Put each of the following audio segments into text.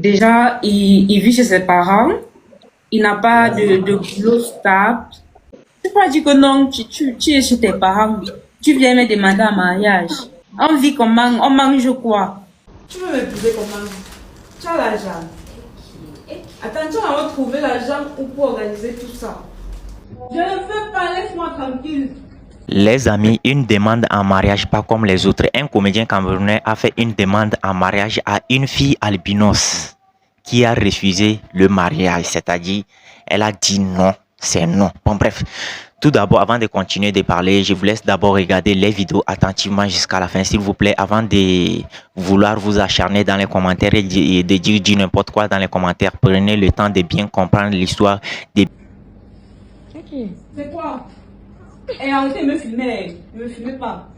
déjà, il vit chez ses parents. Il n'a pas de boulot stable. Tu peux pas dire que non, tu es chez tes parents. Tu viens me demander en mariage. On vit comment? On mange quoi? Tu veux m'épouser comment? Tu as l'argent. Attends, tu vas retrouver l'argent pour organiser tout ça. Je ne veux pas, laisse-moi tranquille. Les amis, une demande en mariage pas comme les autres. Un comédien camerounais a fait une demande en mariage à une fille albinos qui a refusé le mariage. C'est-à-dire, elle a dit non, c'est non. Bon bref, tout d'abord, avant de continuer de parler, je vous laisse d'abord regarder les vidéos attentivement jusqu'à la fin, s'il vous plaît, avant de vouloir vous acharner dans les commentaires et de dire du n'importe quoi dans les commentaires. Prenez le temps de bien comprendre l'histoire des... C'est quoi? Et arrêtez de me filmer. Ne me filmez pas.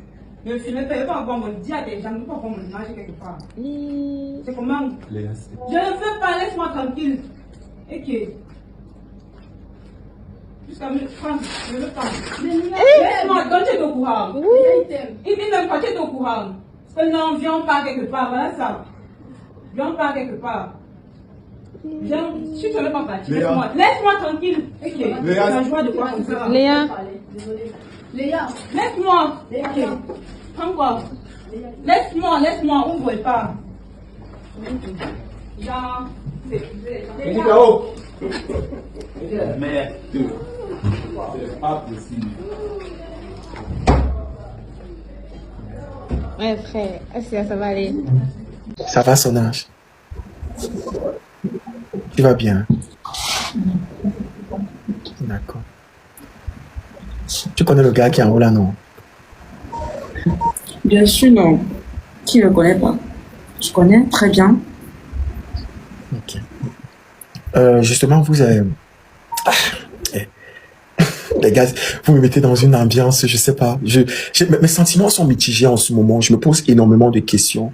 Ne me filmez pas. Je ne veux pas avoir mon dia des gens. Je ne veux pas avoir mon image quelque part. C'est comment? Je ne veux pas. Laisse-moi tranquille. Ok. Jusqu'à me prendre. Je ne veux pas. Laisse-moi. Donc tu es au courant. Il dit même pas tu es au courant. Parce que non, viens pas quelque part. Voilà ça. Viens pas quelque part. Viens. Si tu ne veux pas partir, laisse-moi tranquille. Ok. C'est la joie de quoi comme ça. Léa. Léa, Laisse-moi. Ok. Prends quoi? Laisse-moi, on ne voit pas. Genre, c'est Merde. C'est pas possible. Ouais, frère, est-ce que ça va aller? Ça va, son âge. Tu vas bien? D'accord. Tu connais le gars qui est en haut là, non? bien sûr, non. Qui ne le connaît pas? Je connais très bien. Ok. Justement, vous avez... Ah, eh. Les gars, vous me mettez dans une ambiance, je sais pas. Mes sentiments sont mitigés en ce moment. Je me pose énormément de questions.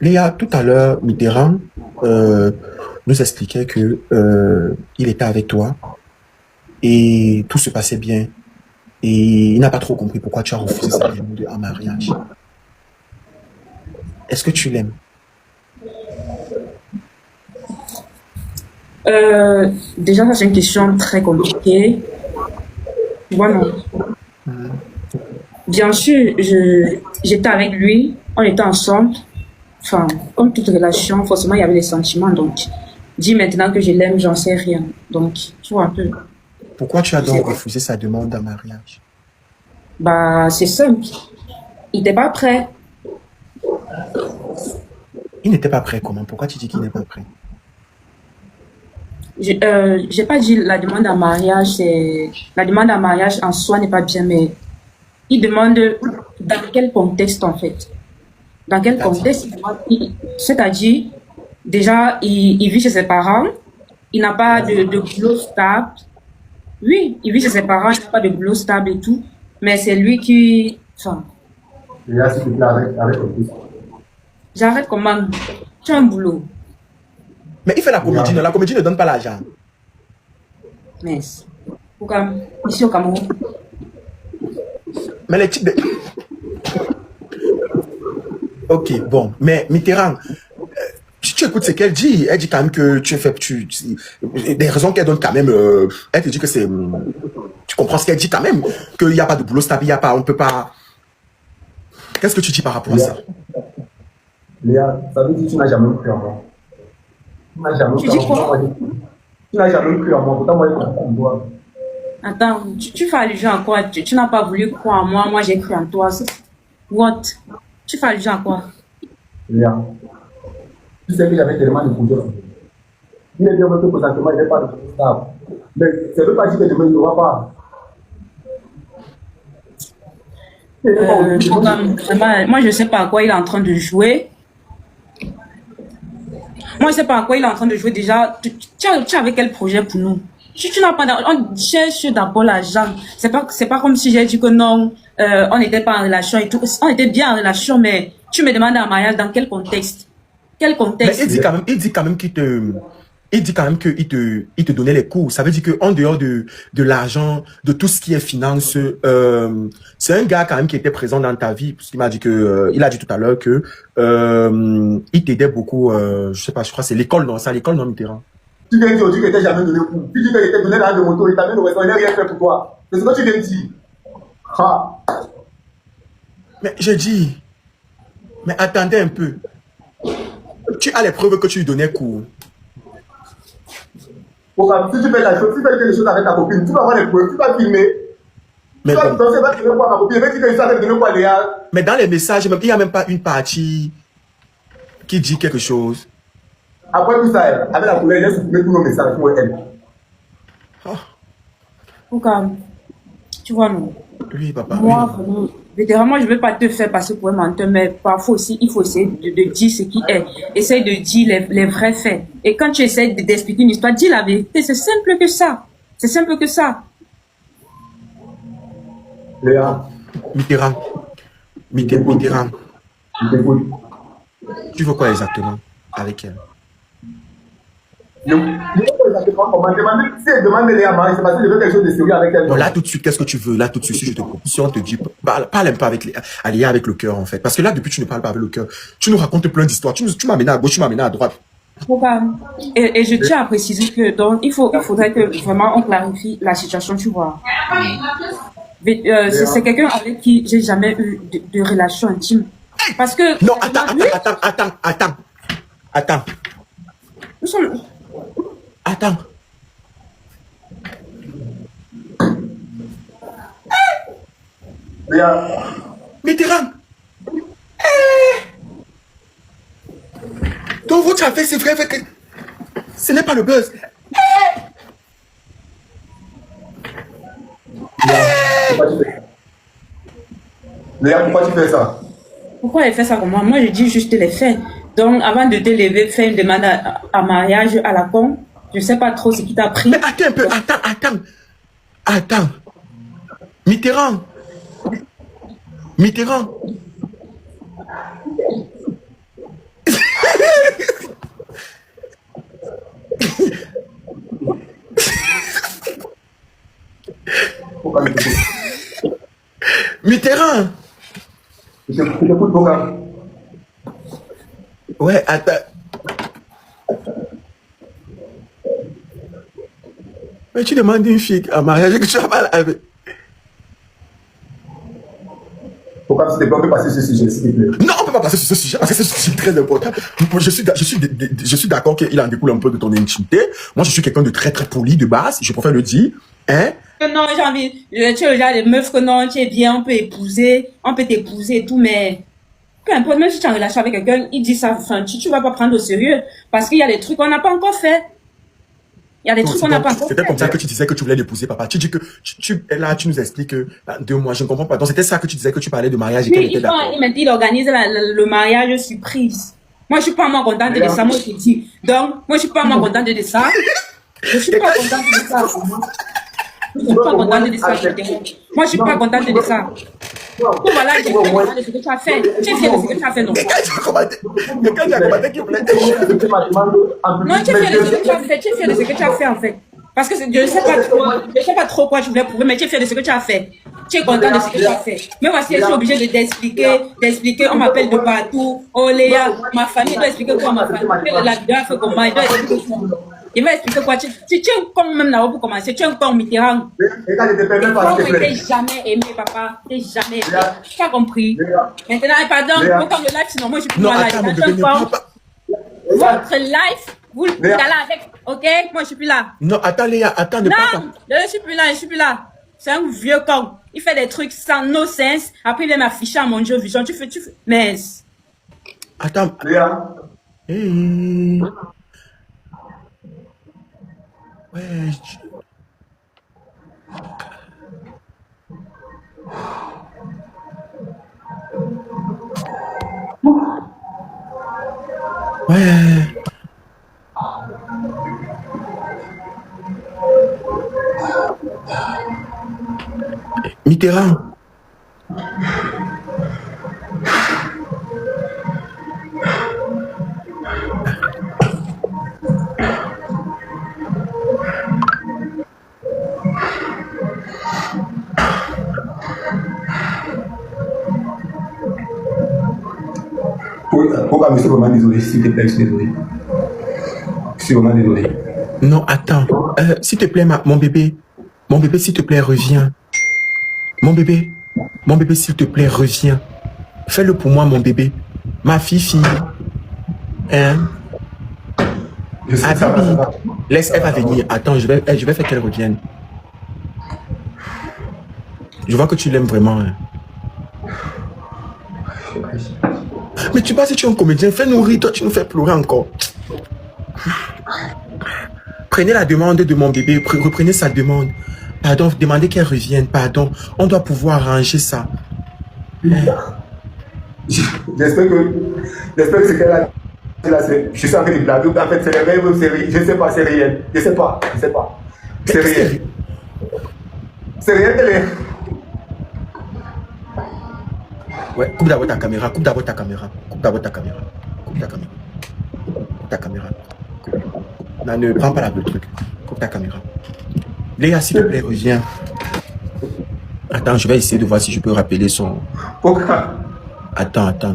Léa, tout à l'heure, Mitterrand nous expliquait que il était avec toi et tout se passait bien. Et il n'a pas trop compris pourquoi tu as refusé sa demande en mariage. Est-ce que tu l'aimes? Déjà, ça c'est une question très compliquée. Tu vois, non. Bien sûr, j'étais avec lui, on était ensemble. Enfin, comme toute relation, forcément, il y avait des sentiments. Donc, dis maintenant que je l'aime, j'en sais rien. Donc, tu vois un peu. Pourquoi tu as donc refusé sa demande en mariage? Bah, c'est simple. Il n'était pas prêt. Il n'était pas prêt, comment? Pourquoi tu dis qu'il n'est pas prêt? J'ai pas dit la demande en mariage, c'est... La demande en mariage en soi n'est pas bien, mais il demande dans quel contexte, en fait. Dans quel contexte? C'est-à-dire, déjà, il vit chez ses parents, il n'a pas de boulot stable. Oui, il vit chez ses parents, il n'a pas de boulot stable et tout, mais c'est lui qui... Enfin... J'arrête comment? Tu as un boulot. Mais il fait la comédie, non? La comédie ne donne pas l'argent. Mais, ici au Cameroun. Mais les types de... Ok, bon. Mais Mitterrand, si tu écoutes ce qu'elle dit, elle dit quand même que tu fais... des raisons qu'elle donne quand même, elle te dit que c'est... Tu comprends ce qu'elle dit quand même? Qu'il n'y a pas de boulot stable, il n'y a pas... On peut pas... Qu'est-ce que tu dis par rapport à ça? Léa, ça veut dire que tu n'as jamais cru en moi. Tu n'as jamais cru en moi. Tu n'as jamais cru en moi. Pourtant, moi, je crois en toi. Attends, tu fais allusion à quoi? Tu n'as pas voulu croire en moi, moi j'ai cru en toi. What? Tu fais allusion à quoi? Léa, tu sais que j'avais tellement de projets. Il est bien que présentement, il n'est pas de boulot stable. Mais ça ne veut pas dire que demain, il ne aura pas. Moi, je ne sais pas à quoi il est en train de jouer. Moi, je ne sais pas à quoi il est en train de jouer déjà. Tu avais quel projet pour nous? Tu n'as pas... On cherche d'abord l'argent. C'est pas comme si j'ai dit que non, on n'était pas en relation et tout. On était bien en relation, mais tu me demandes un mariage dans quel contexte? Quel contexte? Mais il dit quand même qu'il te... il dit quand même il te donnait les cours. Ça veut dire qu'en dehors de l'argent, de tout ce qui est finance, c'est un gars quand même qui était présent dans ta vie. Parce qu'il m'a dit il a dit tout à l'heure que il t'aidait beaucoup. Je sais pas, je crois que c'est l'école, non? C'est à l'école, non, Mitterrand? Tu viens de dire qu'il n'était jamais donné cours. Tu dis qu'il était donné dans de moto, il t'a mis au restaurant, il n'a rien fait pour toi. C'est ce que tu viens de dire. Ah. Mais j'ai dit, mais attendez un peu. Tu as les preuves que tu lui donnais cours. Si tu fais la chose, si tu fais quelque chose avec ta copine, tu vas avoir les preuves, tu vas filmer. Mais, tu vas donner quoi à ma copine, mais tu vas donner quoi à Léa. Mais dans les messages, il n'y a même pas une partie qui dit quelque chose. Après tout ça, avec la couleur, elle a supprimé tous nos messages pour elle. Pourquoi? Tu vois, non? Oui, papa. Moi, Oui. vraiment, vétéran, je ne vais pas te faire passer pour un menteur, mais parfois aussi, il faut essayer de dire ce qui est. Essaye de dire les vrais faits. Et quand tu essaies d'expliquer une histoire, dis la vérité. C'est simple que ça. C'est simple que ça. Léa, Mitterrand. je t'écoute. Tu veux quoi exactement avec elle? Si elle demande Léa Marie, c'est parce que je veux quelque chose de sérieux avec elle. Bon, là, tout de suite, qu'est-ce que tu veux? Là, tout de suite, si je te propose, si on te dit, parle un peu avec Léa avec le cœur, en fait. Parce que là, depuis, tu ne parles pas avec le cœur. Tu nous racontes plein d'histoires. Tu m'as amené à gauche, tu m'as amené à droite. Pourquoi? Et je tiens à préciser que, donc, il faudrait que vraiment on clarifie la situation, tu vois. C'est quelqu'un avec qui j'ai jamais eu de relation intime. Parce que... Non, attends. Nous sommes... Attends. Léa, Mitterrand. Donc, votre affaire, c'est vrai que ce n'est pas le buzz. Léa, pourquoi tu fais ça? Pourquoi elle fait ça comme moi? Moi, je dis juste les faits. Donc, avant de te lever, fais une demande à mariage à la con. Je sais pas trop ce qui t'a pris. Mais attends un peu, attends. Mitterrand. Pourquoi tu fais ça? Mitterrand. Je t'écoute, pourquoi? Ouais, attends. Mais tu demandes une fille à mariage que tu as mal avec. Pourquoi tu t'es pas fait passer ce sujet, s'il te plaît? Non, on ne peut pas passer sur ce sujet, parce que ce sujet est très important. Je suis d'accord qu'il en découle un peu de ton intimité. Moi, je suis quelqu'un de très, très poli de base. Je préfère le dire. Hein? Non, j'ai envie. Tu es le genre de meuf que non, tu es bien, on peut t'épouser et tout, mais peu importe, même si tu es en relation avec quelqu'un, il dit ça, enfin, tu vas pas prendre au sérieux, parce qu'il y a des trucs qu'on n'a pas encore fait. Il y a des trucs qu'on n'a pas encore fait. C'était comme ça que tu disais que tu voulais l'épouser, papa. Tu dis que, là, tu nous expliques que, 2 mois, je ne comprends pas. Donc, c'était ça que tu disais que tu parlais de mariage et qu'elle était d'accord. Il organise le mariage surprise. Moi, je suis pas moins contente de ça, moi, je te dis. Donc, moi, je suis pas moins contente de ça. Je suis pas contente de ça. Je suis pas contente de ça. Moi, je suis pas contente de ça. Donc, voilà, je suis pas contente de ce que tu as fait. Tu es fier de ce que tu as fait, non? Quelqu'un qui a commenté qui voulait. Non, tu es fier de ce que tu as fait. Tu es fier de ce que tu as fait, en fait. Parce que je ne sais pas trop quoi tu voulais prouver, mais tu es fier de ce que tu as fait. Tu es content de ce que tu as fait. Mais voici, je suis obligée d'expliquer. On m'appelle de partout. Oh, Léa, ma famille doit expliquer quoi, ma famille. La vidéo a fait comment, il doit expliquer quoi. Il va expliquer quoi. Tu es un con même là pour commencer. Tu es un con Mitterrand. Tu n'es jamais aimé, papa. Tu n'es jamais aimé. Tu as compris. Maintenant, pardon, comme le live, sinon moi je suis plus là. Votre live, vous êtes là avec, ok? Moi je suis plus là. Non, attends Léa, attends, ne pas. Non, je suis plus là. C'est un vieux con. Il fait des trucs sans no sense. Après il vient m'afficher à mon jeu vision. Tu fais. Mais. Attends. Léa. Hey. Ouais. Ouais. Mitterrand. je suis vraiment désolé, s'il te plaît, je suis désolé. Je suis vraiment désolé. Non, attends. S'il te plaît, mon bébé, s'il te plaît, reviens. Mon bébé, s'il te plaît, reviens. Fais-le pour moi, mon bébé. Ma fille. Hein? Je sais, ça Bibi, va. laisse, elle va venir. Attends, je vais faire qu'elle revienne. Je vois que tu l'aimes vraiment. Hein. Mais tu penses que tu es un comédien, fais-nous rire, toi tu nous fais pleurer encore. Prenez la demande de mon bébé, reprenez sa demande. Pardon, demandez qu'elle revienne, pardon. On doit pouvoir arranger ça. J'espère que ce qu'elle a dit là, je suis en train de blaguer. En fait, c'est les rêves, je sais pas, c'est réel. Je sais pas. C'est réel. C'est réel, elle est. Ouais, coupe d'abord ta caméra. Non, ne prends pas le truc. Coupe ta caméra. Léa, s'il te plaît, reviens. Attends, je vais essayer de voir si je peux rappeler son... Pourquoi? Attends. Attends,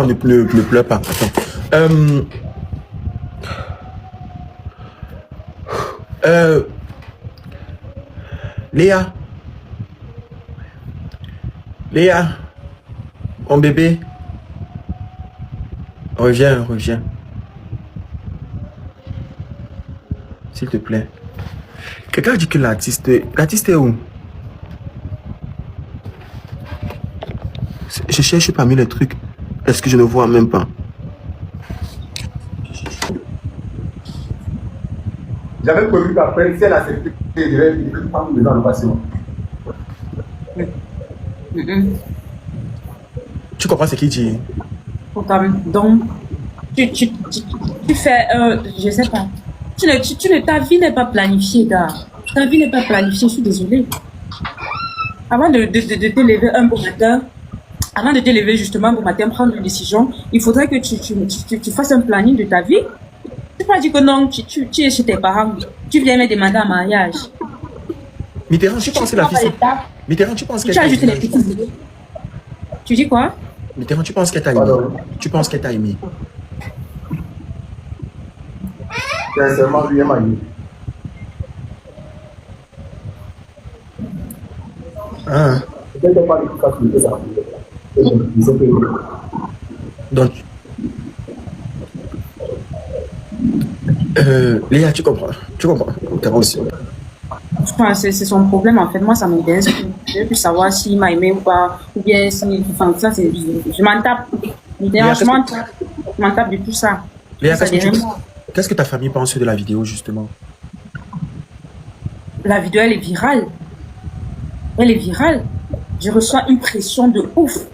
ne pleure pas. Attends. Léa, mon bébé, reviens. S'il te plaît. Quelqu'un dit que l'artiste est où? Je cherche parmi les trucs. Est-ce que je ne vois même pas? J'avais prévu qu'après, si elle acceptait, je devais prendre dans le patient. Tu comprends ce qu'il dit? Donc, tu fais, je sais pas. Ta vie n'est pas planifiée, gars. Ta vie n'est pas planifiée, je suis désolée. Avant de te lever un beau matin, avant de te lever justement un beau matin, prendre une décision, il faudrait que tu fasses un planning de ta vie. Tu peux pas dire que non, tu es chez tes parents, tu viens me demander un mariage. Mitterrand, tu penses que la fille... Mitterrand, tu penses qu'elle Tu as ajouté les petits. Tu dis quoi? Mitterrand, tu penses qu'elle t'a aimé? Tu penses qu'elle t'a aimé? Sincèrement, lui, elle m'a aimé. Ah. Peut-être pas de tout ça, c'est ça. Donc, Léa, tu comprends? T'as aussi. C'est son problème en fait. Moi, ça m'intéresse. Je veux plus savoir s'il m'a aimé ou pas, ou bien si. Enfin, ça, c'est. Je m'en tape. Je m'en tape de tout ça. Léa, qu'est-ce que ta famille pense de la vidéo justement? La vidéo, elle est virale. Je reçois une pression de ouf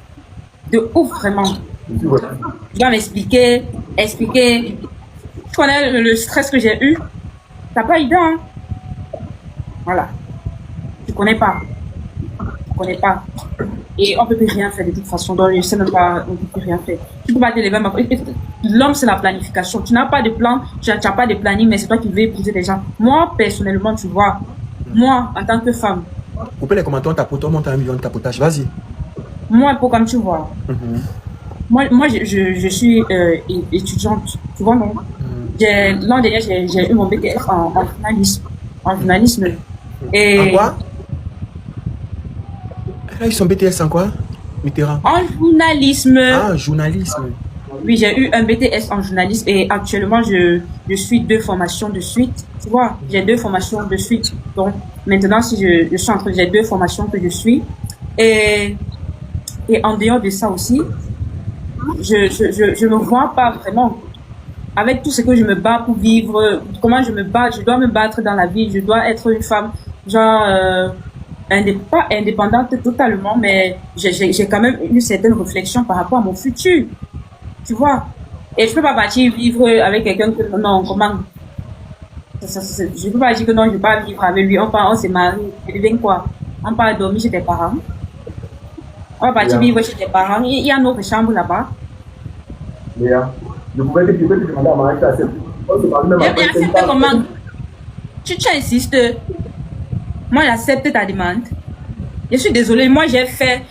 vraiment. Je dois m'expliquer. Tu connais le stress que j'ai eu? T'as pas idée, hein? Voilà. Tu connais pas. Et on peut plus rien faire de toute façon. Donc, je sais même pas, on peut plus rien faire. Tu peux pas te lever. L'homme, c'est la planification. Tu n'as pas de plan, tu n'as pas de planning, mais c'est toi qui veux épouser des gens. Moi, personnellement, tu vois, moi, en tant que femme. Coupez les commentaires, on monte à 1 million de tapotage. Vas-y. Moi, pour comme tu vois. Moi, je suis étudiante. Tu vois, non? L'an dernier, j'ai eu mon BTS en journalisme. Et en quoi? Elle a eu son BTS en quoi? Mitterrand. En journalisme. Ah, journalisme. Oui, j'ai eu un BTS en journalisme et actuellement, je suis 2 formations de suite. Tu vois, j'ai 2 formations de suite. Donc, maintenant, si je suis en train, j'ai 2 formations que je suis. Et en dehors de ça aussi, je me vois pas vraiment avec tout ce que je me bats pour vivre, comment je me bats, je dois me battre dans la vie, je dois être une femme, genre, pas indépendante totalement, mais j'ai quand même une certaine réflexion par rapport à mon futur, tu vois. Et je peux pas partir vivre avec quelqu'un que, non, comment, je peux pas dire que non, je vais pas vivre avec lui, on s'est marié, je deviens quoi? On part dormir chez tes parents, on va partir vivre chez tes parents, il y a notre chambre là-bas. Léa, je pouvais te demander à mariage, tu acceptes. On se marie même après. Comment? Tu insistes. Moi, j'accepte ta demande. Je suis désolée, moi, j'ai fait...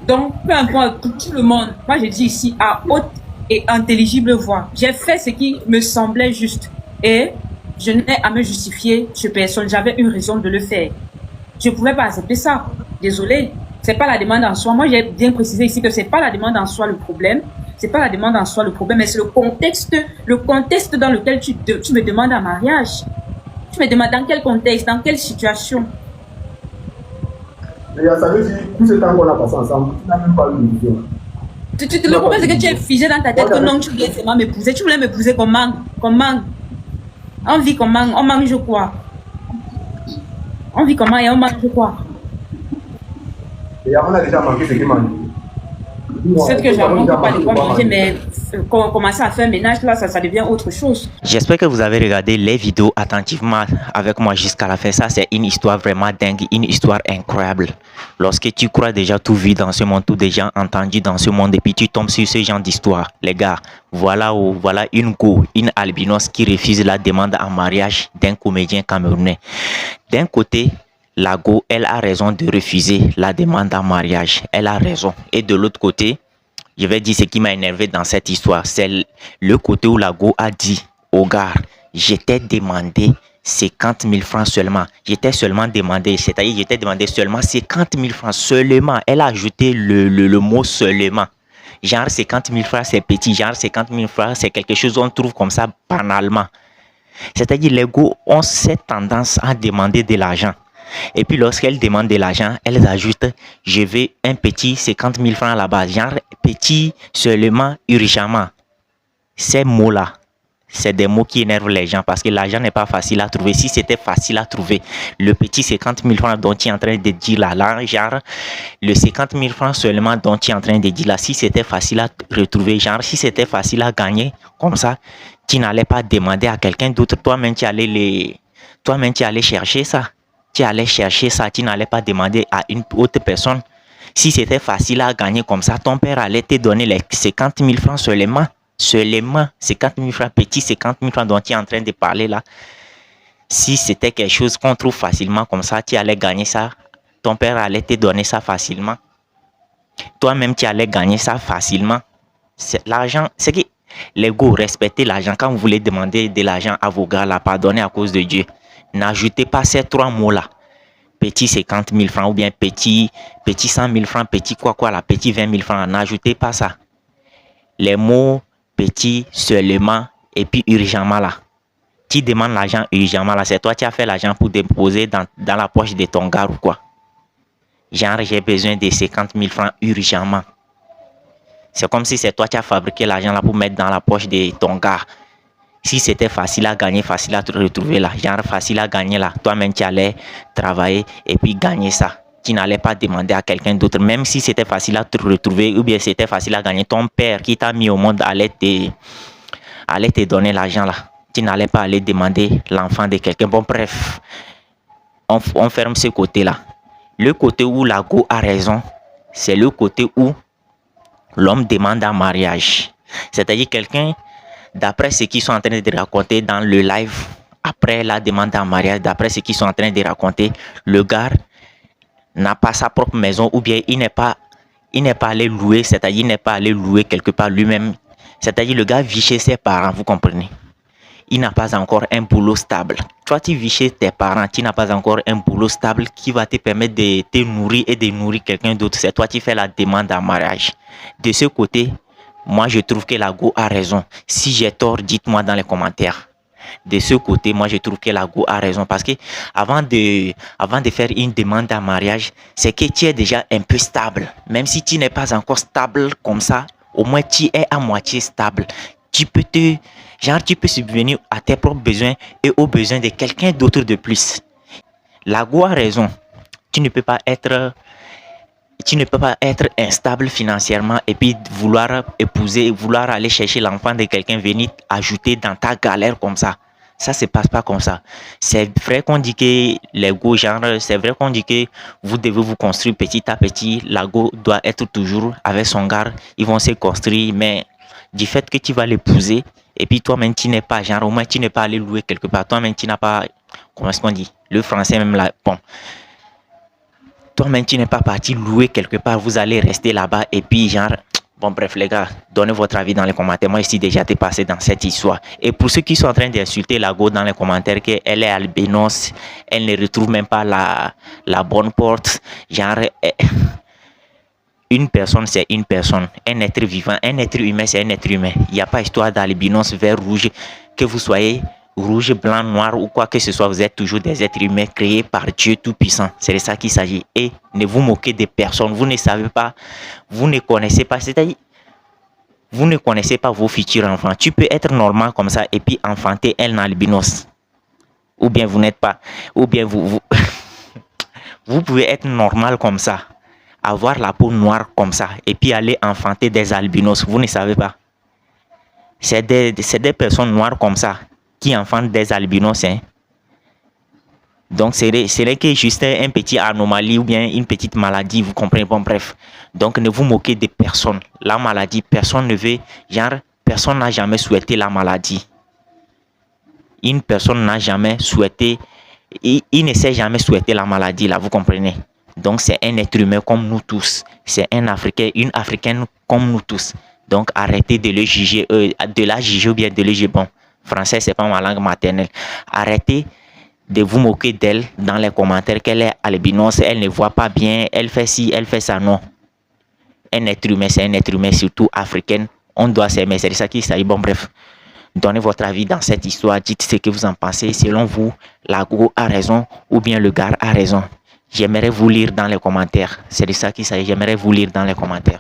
Donc, peu importe, pour tout le monde, moi, je dis ici à haute et intelligible voix, j'ai fait ce qui me semblait juste. Et je n'ai à me justifier sur personne. J'avais une raison de le faire. Je ne pouvais pas accepter ça. Désolée. C'est pas la demande en soi. Moi, j'ai bien précisé ici que c'est pas la demande en soi le problème. C'est pas la demande en soi le problème, mais c'est le contexte dans lequel tu me demandes un mariage. Tu me demandes dans quel contexte, dans quelle situation. Mais ça veut dire, tout ce temps qu'on a passé ensemble, tu n'as même pas eu de vision. Le problème, c'est que tu es figé dans ta tête que non, tu voulais seulement m'épouser. Tu voulais m'épouser comment? On vit comment? On mange quoi? On vit comment et on mange quoi? Et on a déjà manqué ce qui manque. C'est que j'avoue pas de quoi manger, mais commencer à faire ménage, là, ça devient autre chose. J'espère que vous avez regardé les vidéos attentivement avec moi jusqu'à la fin. Ça, c'est une histoire vraiment dingue, une histoire incroyable. Lorsque tu crois déjà tout vu dans ce monde, tout déjà entendu dans ce monde, et puis tu tombes sur ce genre d'histoire, les gars, voilà une albinos qui refuse la demande en mariage d'un comédien camerounais. D'un côté, la Go, elle a raison de refuser la demande en mariage. Elle a raison. Et de l'autre côté, je vais dire ce qui m'a énervé dans cette histoire. C'est le côté où la Go a dit au gars, je t'ai demandé 50 000 francs seulement. J'étais seulement demandé, c'est-à-dire j'étais demandé seulement 50 000 francs seulement. Elle a ajouté le mot seulement. Genre 50 000 francs, c'est petit. Genre 50 000 francs, c'est quelque chose qu'on trouve comme ça banalement. C'est-à-dire les Go ont cette tendance à demander de l'argent. Et puis lorsqu'elles demandent de l'argent, elles ajoutent « Je veux un petit 50 000 francs à la base ». Genre petit seulement, urgemment. Ces mots-là, c'est des mots qui énervent les gens parce que l'argent n'est pas facile à trouver. Si c'était facile à trouver, le petit 50 000 francs dont tu es en train de dire là, genre le 50 000 francs seulement dont tu es en train de dire là, si c'était facile à retrouver, genre si c'était facile à gagner, comme ça, tu n'allais pas demander à quelqu'un d'autre. Toi-même, tu allais chercher ça. Tu allais chercher ça, tu n'allais pas demander à une autre personne. Si c'était facile à gagner comme ça, ton père allait te donner les 50 000 francs seulement. Seulement 50 000 francs, petit 50 000 francs dont tu es en train de parler là. Si c'était quelque chose qu'on trouve facilement comme ça, tu allais gagner ça. Ton père allait te donner ça facilement. Toi-même, tu allais gagner ça facilement. L'argent, c'est que les gars, respectez l'argent. Quand vous voulez demander de l'argent à vos gars là, pardonnez à cause de Dieu. N'ajoutez pas ces trois mots-là. Petit 50 000 francs ou bien petit 100 000 francs, petit quoi là, petit 20 000 francs. N'ajoutez pas ça. Les mots petit, seulement et puis urgemment là. Tu demandes l'argent urgemment là. C'est toi qui as fait l'argent pour déposer dans la poche de ton gars ou quoi. Genre j'ai besoin de 50 000 francs urgemment. C'est comme si c'est toi qui as fabriqué l'argent là pour mettre dans la poche de ton gars. Si c'était facile à gagner, facile à te retrouver là, genre facile à gagner là, toi-même tu allais travailler et puis gagner ça. Tu n'allais pas demander à quelqu'un d'autre, même si c'était facile à te retrouver ou bien c'était facile à gagner. Ton père qui t'a mis au monde allait te donner l'argent là. Tu n'allais pas aller demander l'enfant de quelqu'un. Bon bref, on ferme ce côté-là. Le côté où la Go a raison, c'est le côté où l'homme demande un mariage. C'est-à-dire quelqu'un... D'après ce qu'ils sont en train de raconter dans le live, après la demande en mariage, d'après ce qu'ils sont en train de raconter, le gars n'a pas sa propre maison ou bien il n'est pas allé louer, c'est-à-dire il n'est pas allé louer quelque part lui-même. C'est-à-dire le gars vit chez ses parents, vous comprenez. Il n'a pas encore un boulot stable. Toi, tu vis chez tes parents, tu n'as pas encore un boulot stable qui va te permettre de te nourrir et de nourrir quelqu'un d'autre. C'est toi qui fais la demande en mariage. De ce côté, moi, je trouve que la Go a raison. Si j'ai tort, dites-moi dans les commentaires. De ce côté, moi, je trouve que la Go a raison. Parce que avant de faire une demande en mariage, c'est que tu es déjà un peu stable. Même si tu n'es pas encore stable comme ça, au moins tu es à moitié stable. Tu peux subvenir à tes propres besoins et aux besoins de quelqu'un d'autre de plus. La Go a raison. Tu ne peux pas être instable financièrement et puis vouloir épouser, vouloir aller chercher l'enfant de quelqu'un, venir ajouter dans ta galère comme ça. Ça se passe pas comme ça. C'est vrai qu'on dit que les go, genre, c'est vrai qu'on dit que vous devez vous construire petit à petit. La go doit être toujours avec son gars. Ils vont se construire, mais du fait que tu vas l'épouser et puis toi-même tu n'es pas, genre au moins tu n'es pas allé louer quelque part. Toi-même tu n'as pas comment est-ce qu'on dit? Le français même là, bon. Toi-même, tu n'es pas parti louer quelque part, vous allez rester là-bas et puis genre... Bon, bref, les gars, donnez votre avis dans les commentaires. Moi, ici, déjà, t'es passé dans cette histoire. Et pour ceux qui sont en train d'insulter la go dans les commentaires, qu'elle est albinos, elle ne retrouve même pas la bonne porte. Genre, une personne, c'est une personne. Un être vivant, un être humain, c'est un être humain. Il n'y a pas histoire d'albinos, vert, rouge. Que vous soyez rouge, blanc, noir ou quoi que ce soit, vous êtes toujours des êtres humains créés par Dieu Tout-Puissant. C'est de ça qu'il s'agit. Et ne vous moquez des personnes. Vous ne savez pas, vous ne connaissez pas. C'est-à-dire, vous ne connaissez pas vos futurs enfants. Tu peux être normal comme ça et puis enfanter un albinos. Ou bien vous n'êtes pas. Ou bien vous pouvez être normal comme ça. Avoir la peau noire comme ça. Et puis aller enfanter des albinos. Vous ne savez pas. C'est des personnes noires comme ça qui enfantent des albinos. Hein. Donc, ce n'est que juste un petit anomalie ou bien une petite maladie, vous comprenez? Bon, bref. Donc, ne vous moquez de personne. La maladie, personne ne veut, genre, personne n'a jamais souhaité la maladie. Une personne n'a jamais souhaité, il ne s'est jamais souhaité la maladie, là, vous comprenez? Donc, c'est un être humain comme nous tous. C'est un Africain, une Africaine comme nous tous. Donc, arrêtez de le juger, de la juger ou bien de le juger. Bon, français, c'est pas ma langue maternelle. Arrêtez de vous moquer d'elle dans les commentaires qu'elle est albinos, elle ne voit pas bien, elle fait ci, elle fait ça. Non. Un être humain, c'est un être humain, surtout africain. On doit s'aimer, c'est de ça qu'il s'agit. Bon, bref. Donnez votre avis dans cette histoire. Dites ce que vous en pensez. Selon vous, la go a raison ou bien le gars a raison. J'aimerais vous lire dans les commentaires. C'est de ça qu'il s'agit. J'aimerais vous lire dans les commentaires.